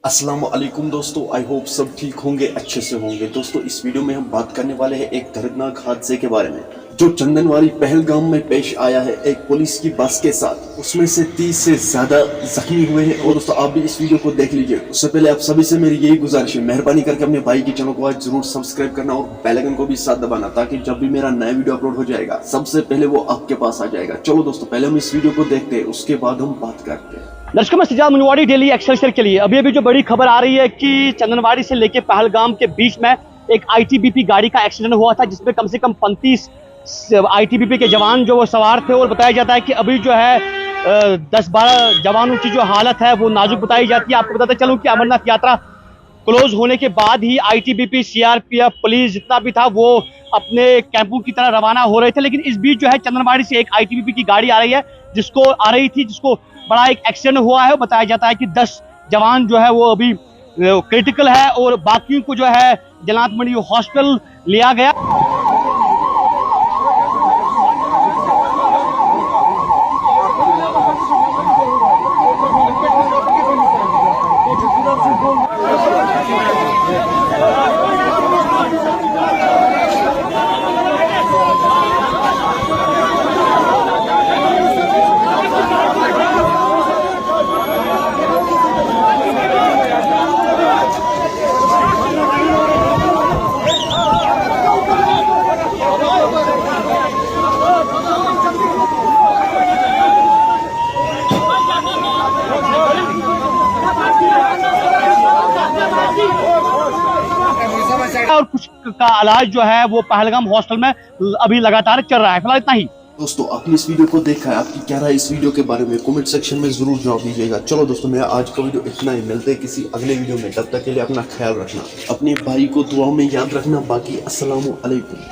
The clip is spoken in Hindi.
अस्सलाम वालेकुम दोस्तों, आई होप सब ठीक होंगे, अच्छे से होंगे। दोस्तों इस वीडियो में हम बात करने वाले हैं एक दर्दनाक हादसे के बारे में जो चंदनवाड़ी पहलगाम में पेश आया है एक पुलिस की बस के साथ। उसमें से 30 से ज्यादा जख्मी हुए हैं। और दोस्तों आप भी इस वीडियो को देख लीजिए। उससे पहले आप सभी से मेरी यही गुजारिश है, मेहरबानी करके अपने भाई की चैनल को आज जरूर सब्सक्राइब करना और बेल आइकन को भी साथ दबाना, ताकि जब भी मेरा नया वीडियो अपलोड हो जाएगा सबसे पहले वो आपके पास आ जाएगा। चलो दोस्तों पहले हम इस वीडियो को देखते हैं, उसके बाद हम बात करते हैं। दर्शकों में सिजाद मुनवाड़ी डेली एक्सेलसियर के लिए अभी जो बड़ी खबर आ रही है कि चंदनवाड़ी से लेके पहलगाम के बीच में एक आईटीबीपी गाड़ी का एक्सीडेंट हुआ था, जिसमें कम से कम 35 आईटीबीपी के जवान जो वो सवार थे। और बताया जाता है कि अभी जो है 10-12 जवानों की जो हालत है वो नाजुक बताई जाती है। आपको बताते चलूं कि अमरनाथ यात्रा क्लोज होने के बाद ही आईटीबीपी, सीआरपीएफ, पुलिस जितना भी था वो अपने कैंपों की तरह रवाना हो रहे थे। लेकिन इस बीच जो है चंदनवाड़ी से एक आईटीबीपी की गाड़ी आ रही है, जिसको बड़ा एक एक्सीडेंट हुआ है। बताया जाता है कि 10 जवान जो है वो अभी क्रिटिकल है और बाकियों को जो है जलालत मंडी हॉस्पिटल लिया गया। और कुछ का इलाज जो है वो पहलगाम हॉस्टल में अभी लगातार चल रहा है। फिलहाल इतना ही। दोस्तों आपने इस वीडियो को देखा है, आपकी क्या राय इस वीडियो के बारे में कमेंट सेक्शन में जरूर जवाब दीजिएगा। चलो दोस्तों मेरा आज का वीडियो इतना ही, मिलते हैं किसी अगले वीडियो में। तब तक के लिए अपना ख्याल रखना, अपने भाई को दुआ में याद रखना। बाकी अस्सलामु अलैकुम।